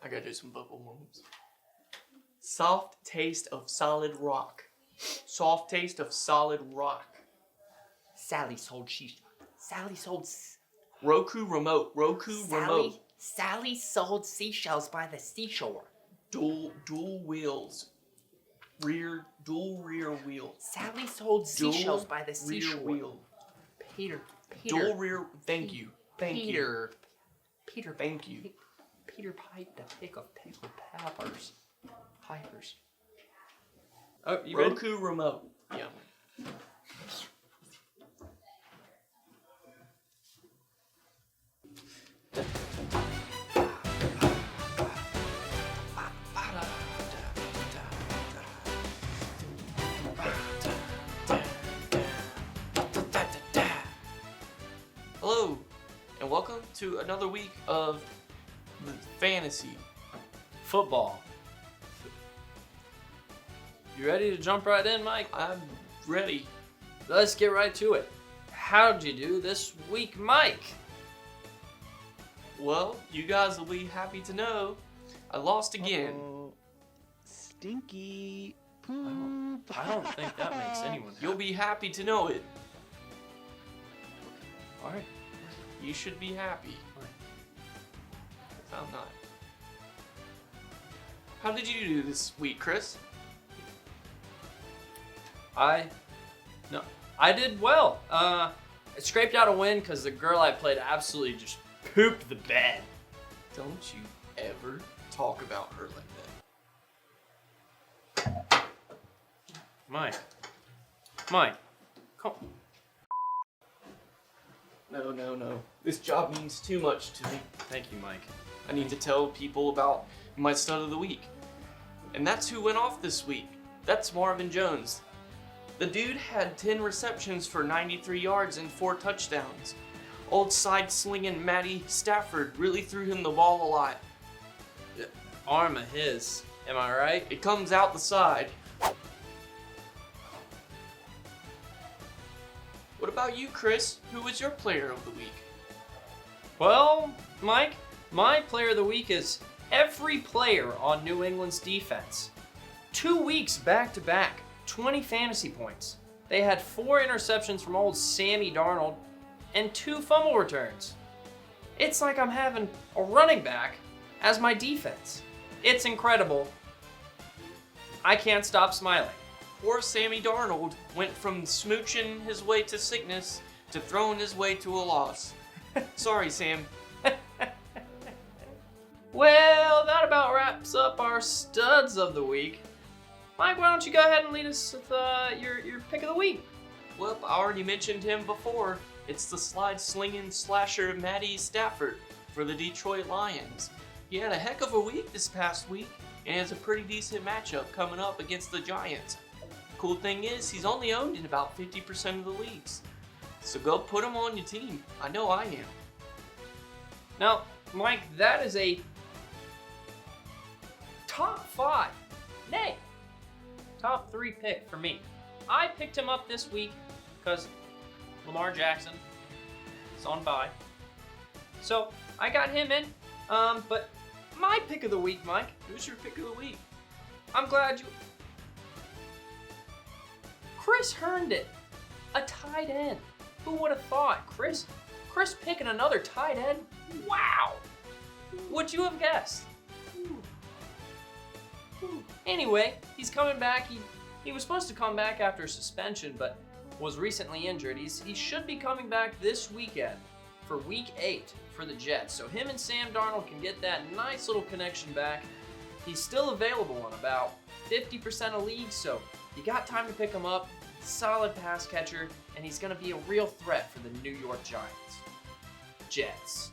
I gotta do some vocal warm-ups. Soft taste of solid rock. Soft taste of solid rock. Sally sold Roku remote. Remote. Sally sold seashells by the seashore. Dual wheels. Dual rear wheel. Sally sold seashells by the seashore. Rear wheel. Peter. Dual rear. Thank you. Peter. Thank you. Peter piped a pick of pickled peppers. Pipers. Oh, you ready? Roku remote. Yeah. Hello, and welcome to another week of the fantasy. Football. You ready to jump right in, Mike? I'm ready. Let's get right to it. How'd you do this week, Mike? Well, you guys will be happy to know I lost again. Stinky poop. I don't think that makes anyone happy. You'll be happy to know it. All right. You should be happy. I'm not. How did you do this week, Chris? I did well. I scraped out a win because the girl I played absolutely just pooped the bed. Don't you ever talk about her like that. Mike, come. No. This job means too much to me. Thank you, Mike. I need to tell people about my stud of the week. And that's who went off this week. That's Marvin Jones. The dude had 10 receptions for 93 yards and 4 touchdowns. Old side-slinging Matty Stafford really threw him the ball a lot. Arm of his. Am I right? It comes out the side. What about you, Chris? Who was your player of the week? Well, Mike, my player of the week is every player on New England's defense. 2 weeks back-to-back, 20 fantasy points. They had 4 interceptions from old Sammy Darnold and 2 fumble returns. It's like I'm having a running back as my defense. It's incredible. I can't stop smiling. Poor Sammy Darnold went from smooching his way to sickness to throwing his way to a loss. Sorry, Sam. Well, that about wraps up our studs of the week. Mike, why don't you go ahead and lead us with your pick of the week? Well, I already mentioned him before. It's the slide-slinging slasher Matty Stafford for the Detroit Lions. He had a heck of a week this past week and has a pretty decent matchup coming up against the Giants. Cool thing is, he's only owned in about 50% of the leagues. So go put him on your team. I know I am. Now, Mike, that is a top 5, nay, top 3 pick for me. I picked him up this week because Lamar Jackson is on bye. So I got him in. But my pick of the week, Mike. Who's your pick of the week? I'm glad you. Chris Herndon, a tight end. Who would have thought? Chris picking another tight end? Wow! Would you have guessed? Anyway, he's coming back. He was supposed to come back after suspension, but was recently injured. He should be coming back this weekend for week 8 for the Jets. So him and Sam Darnold can get that nice little connection back. He's still available on about 50% of leagues, so you got time to pick him up. Solid pass catcher, and he's going to be a real threat for the New York Giants. Jets.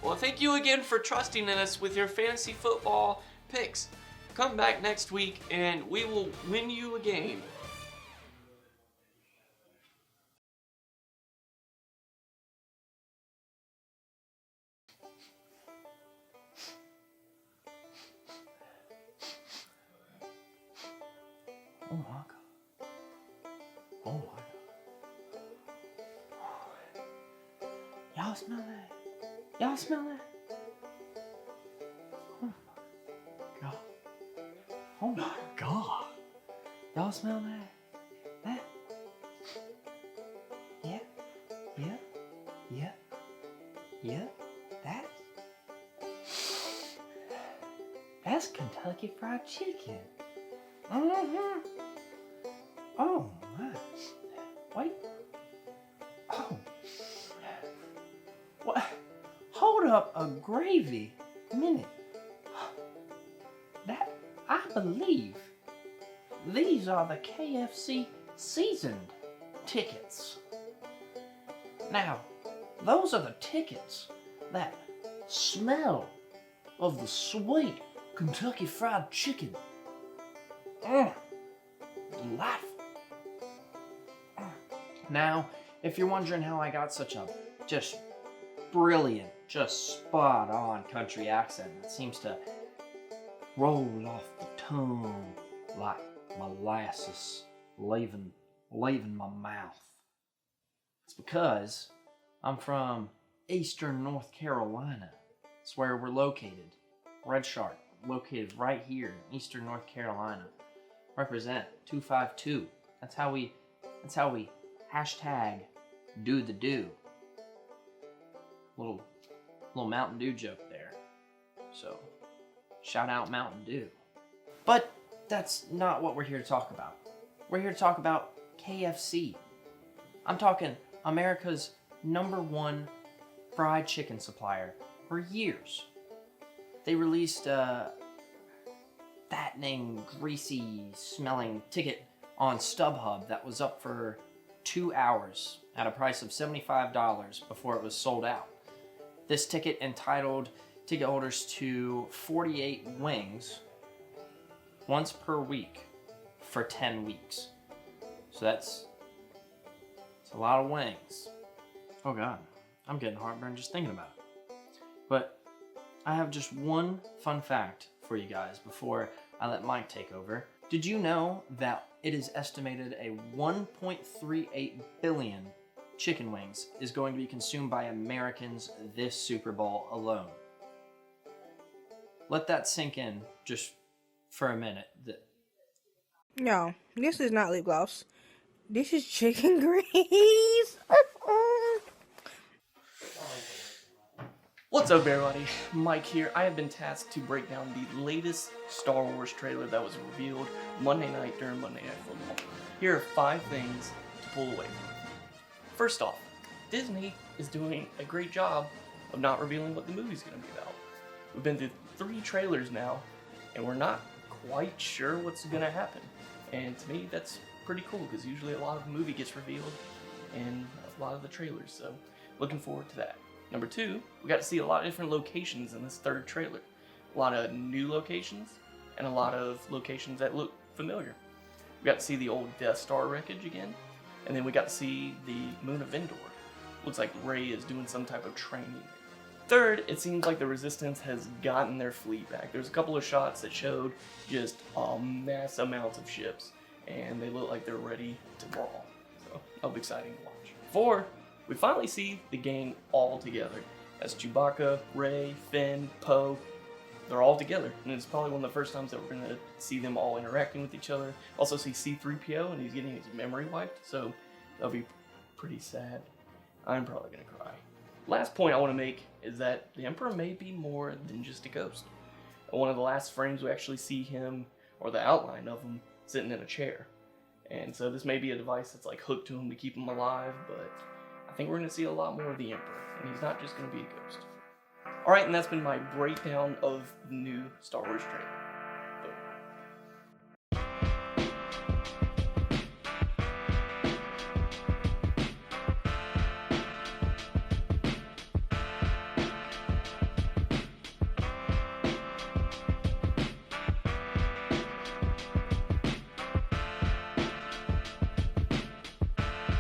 Well, thank you again for trusting in us with your fantasy football picks. Come back next week, and we will win you a game. Oh my god. Oh my god. Y'all smell that? Y'all smell that? my God. Y'all smell that? That? Yeah, yeah, yeah, yeah. That's Kentucky Fried Chicken. Mm-hmm. Oh my. Wait. Oh. What? Hold up a gravy minute. That, I believe these are the KFC seasoned tickets. Now, those are the tickets that smell of the sweet Kentucky Fried Chicken. Delightful. Now, if you're wondering how I got such a just brilliant, just spot on country accent that seems to roll off the tongue like molasses leaving my mouth, it's because I'm from Eastern North Carolina. It's where we're located. Red Shark, located right here in Eastern North Carolina. Represent 252. That's how we hashtag do the do. Little Mountain Dew joke there. So shout out Mountain Dew. But that's not what we're here to talk about. We're here to talk about KFC. I'm talking America's #1 fried chicken supplier for years. They released a fattening, greasy smelling ticket on StubHub that was up for 2 hours at a price of $75 before it was sold out. This ticket entitled ticket holders to 48 wings once per week for 10 weeks. So that's a lot of wings. Oh God, I'm getting heartburn just thinking about it. But I have just one fun fact for you guys before I let Mike take over. Did you know that it is estimated a 1.38 billion chicken wings is going to be consumed by Americans this Super Bowl alone? Let that sink in just for a minute. No, this is not lip gloss. This is chicken grease. What's up, everybody? Mike here. I have been tasked to break down the latest Star Wars trailer that was revealed Monday night during Monday Night Football. Here are 5 things to pull away from. First off, Disney is doing a great job of not revealing what the movie's going to be about. We've been through 3 trailers now, and we're not quite sure what's going to happen. And to me, that's pretty cool, because usually a lot of the movie gets revealed in a lot of the trailers, so looking forward to that. Number 2, we got to see a lot of different locations in this 3rd trailer. A lot of new locations, and a lot of locations that look familiar. We got to see the old Death Star wreckage again, and then we got to see the Moon of Endor. Looks like Rey is doing some type of training. 3rd, it seems like the Resistance has gotten their fleet back. There's a couple of shots that showed just a mass amount of ships, and they look like they're ready to brawl. So that'll be exciting to watch. 4, we finally see the gang all together. That's Chewbacca, Rey, Finn, Poe. They're all together, and it's probably one of the first times that we're going to see them all interacting with each other. Also see C-3PO, and he's getting his memory wiped, so that'll be pretty sad. I'm probably going to cry. Last point I want to make is that the Emperor may be more than just a ghost. In one of the last frames, we actually see him, or the outline of him, sitting in a chair. And so this may be a device that's like hooked to him to keep him alive, but I think we're going to see a lot more of the Emperor, and he's not just going to be a ghost. Alright, and that's been my breakdown of the new Star Wars trailer.